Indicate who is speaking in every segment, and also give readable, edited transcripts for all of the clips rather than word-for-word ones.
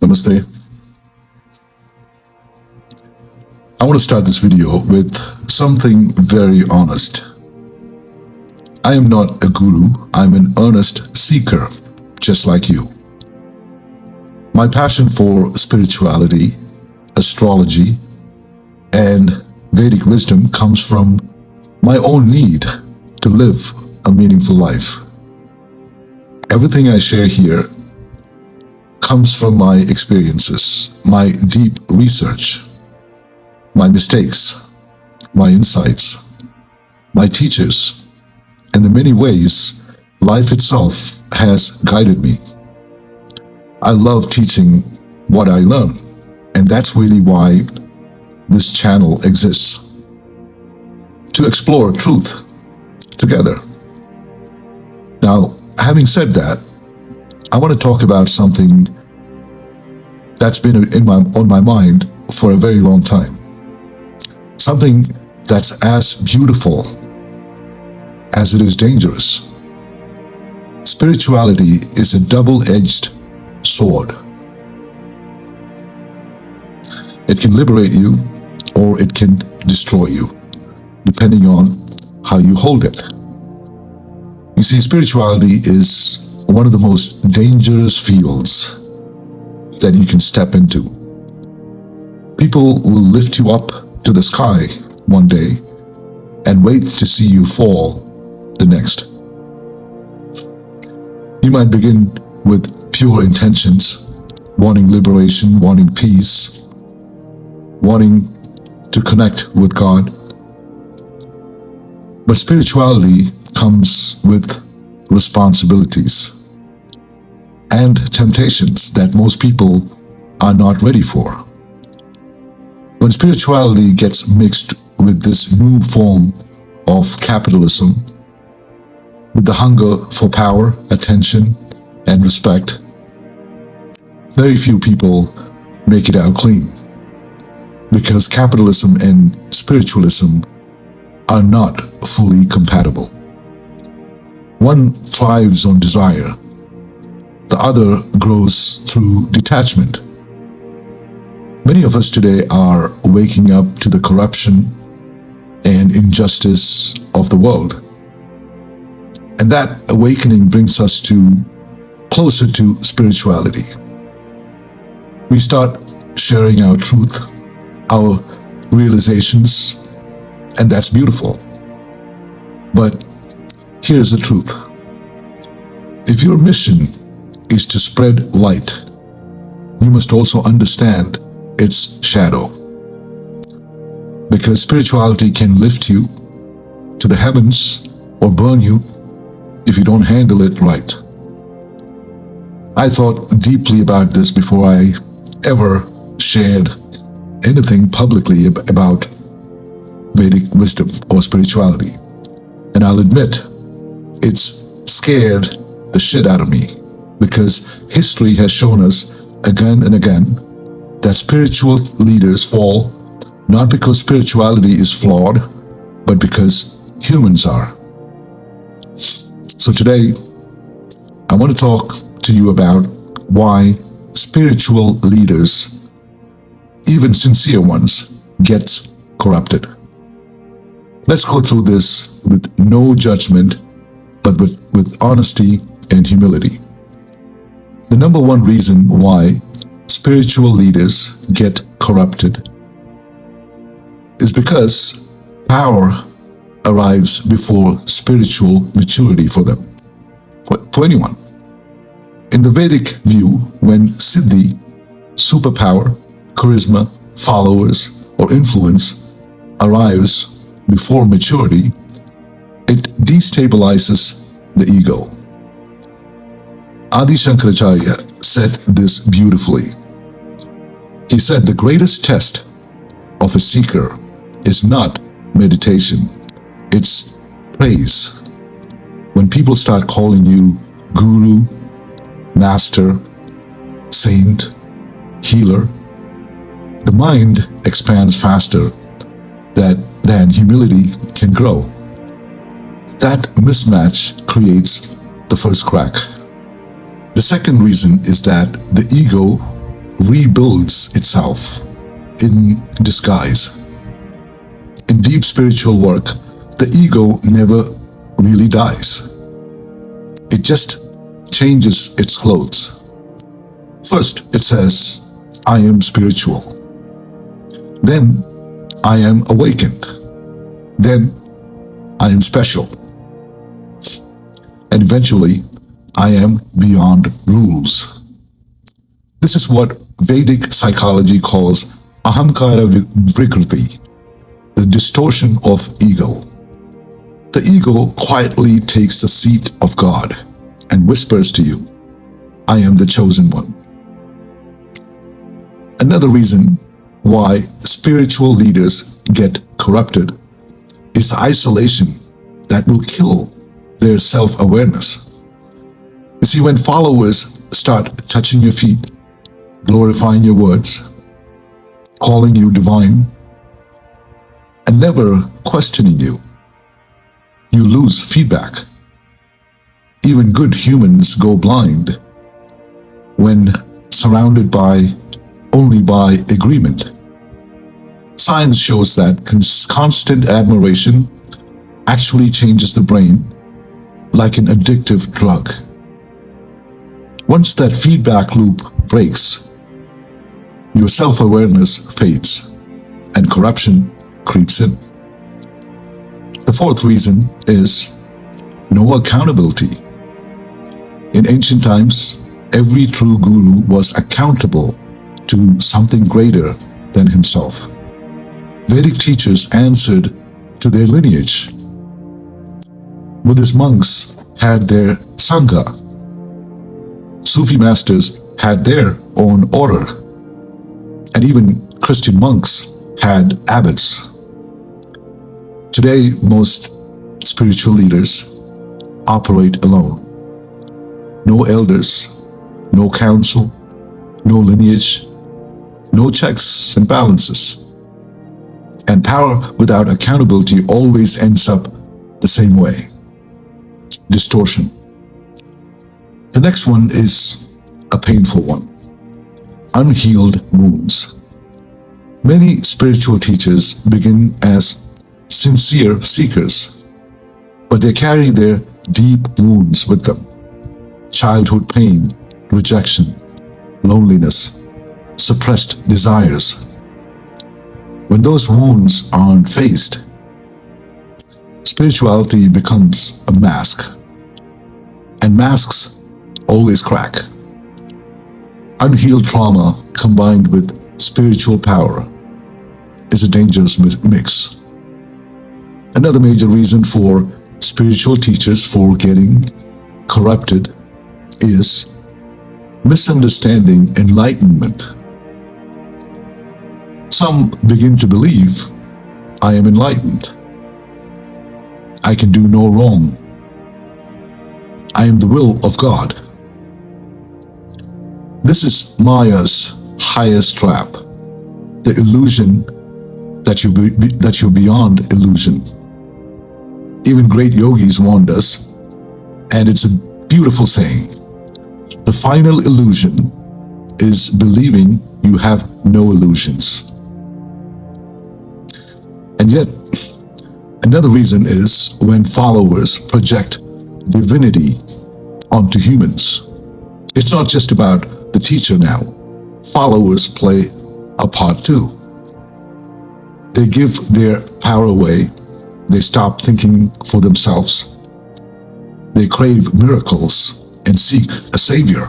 Speaker 1: Namaste. I want to start this video with something very honest. I am not a guru, I'm an earnest seeker, just like you. My passion for spirituality, astrology, and Vedic wisdom comes from my own need to live a meaningful life. Everything I share here comes from my experiences, my deep research, my mistakes, my insights, my teachers, and the many ways life itself has guided me. I love teaching what I learn, and that's really why this channel exists. To explore truth together. Now, having said that, I want to talk about something that's been on my mind for a very long time. Something that's as beautiful as it is dangerous. Spirituality is a double-edged sword. It can liberate you or it can destroy you, depending on how you hold it. You see, spirituality is one of the most dangerous fields that you can step into. People will lift you up to the sky one day and wait to see you fall the next. You might begin with pure intentions, wanting liberation, wanting peace, wanting to connect with God. But spirituality comes with responsibilities and temptations that most people are not ready for. When spirituality gets mixed with this new form of capitalism, with the hunger for power, attention, and respect, very few people make it out clean. Because capitalism and spiritualism are not fully compatible. One thrives on desire. The other grows through detachment. Many of us today are waking up to the corruption and injustice of the world. And that awakening brings us closer to spirituality. We start sharing our truth, our realizations, and that's beautiful. But here's the truth. If your mission is to spread light, you must also understand its shadow. Because spirituality can lift you to the heavens or burn you if you don't handle it right. I thought deeply about this before I ever shared anything publicly about Vedic wisdom or spirituality. And I'll admit, it's scared the shit out of me, because history has shown us again and again that spiritual leaders fall not because spirituality is flawed, but because humans are. So today, I want to talk to you about why spiritual leaders, even sincere ones, get corrupted. Let's go through this with no judgment, but with honesty and humility. The number one reason why spiritual leaders get corrupted is because power arrives before spiritual maturity for them, for anyone. In the Vedic view, when siddhi, superpower, charisma, followers, or influence arrives before maturity, it destabilizes the ego. Adi Shankaracharya said this beautifully. He said, the greatest test of a seeker is not meditation, it's praise. When people start calling you guru, master, saint, healer, the mind expands faster than humility can grow. That mismatch creates the first crack. The second reason is that the ego rebuilds itself in disguise. In deep spiritual work, the ego never really dies. It just changes its clothes. First, it says, I am spiritual. Then, I am awakened. Then, I am special. And eventually, I am beyond rules. This is what Vedic psychology calls ahamkara vikriti, the distortion of ego. The ego quietly takes the seat of God and whispers to you, I am the chosen one. Another reason why spiritual leaders get corrupted is isolation that will kill their self-awareness. You see, when followers start touching your feet, glorifying your words, calling you divine, and never questioning you, you lose feedback. Even good humans go blind when surrounded only by agreement. Science shows that constant admiration actually changes the brain like an addictive drug. Once that feedback loop breaks, your self-awareness fades and corruption creeps in. The fourth reason is no accountability. In ancient times, every true guru was accountable to something greater than himself. Vedic teachers answered to their lineage. Buddhist monks had their sangha. Sufi masters had their own order. And even Christian monks had abbots. Today, most spiritual leaders operate alone. No elders, no council, no lineage, no checks and balances. And power without accountability always ends up the same way. Distortion. The next one is a painful one. Unhealed wounds. Many spiritual teachers begin as sincere seekers, but they carry their deep wounds with them. Childhood pain, rejection, loneliness, suppressed desires. When those wounds aren't faced, spirituality becomes a mask, and masks always crack. Unhealed trauma combined with spiritual power is a dangerous mix. Another major reason for spiritual teachers for getting corrupted is misunderstanding enlightenment. Some begin to believe, I am enlightened. I can do no wrong. I am the will of God. This is Maya's highest trap, the illusion that you're beyond illusion. Even great yogis warned us, and it's a beautiful saying. The final illusion is believing you have no illusions. And yet, another reason is when followers project divinity onto humans. It's not just about the teacher now. Followers play a part too. They give their power away. They stop thinking for themselves. They crave miracles and seek a savior.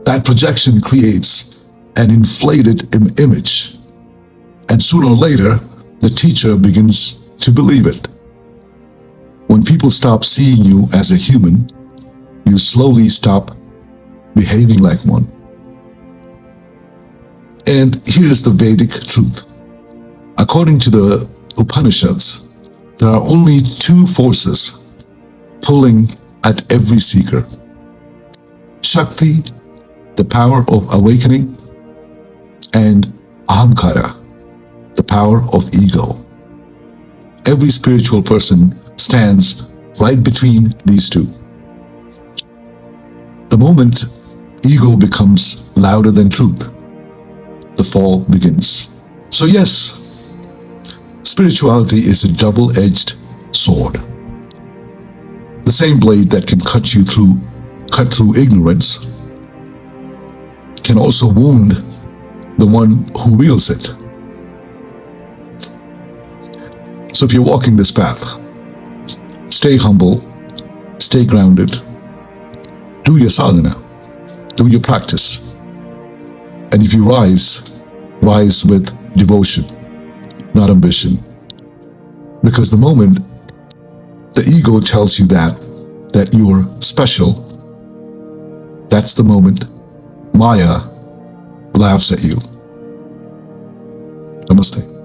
Speaker 1: That projection creates an inflated image. And sooner or later, the teacher begins to believe it. When people stop seeing you as a human, you slowly stop behaving like one. And here's the Vedic truth. According to the Upanishads, there are only two forces pulling at every seeker. Shakti, the power of awakening, and ahamkara, the power of ego. Every spiritual person stands right between these two. The moment ego becomes louder than truth. The fall begins. So yes, spirituality is a double-edged sword. The same blade that can cut through ignorance can also wound the one who wields it. So if you're walking this path, stay humble, stay grounded, do your sadhana, do your practice. And if you rise with devotion, not ambition. Because the moment the ego tells you that you're special, that's the moment Maya laughs at you. Namaste.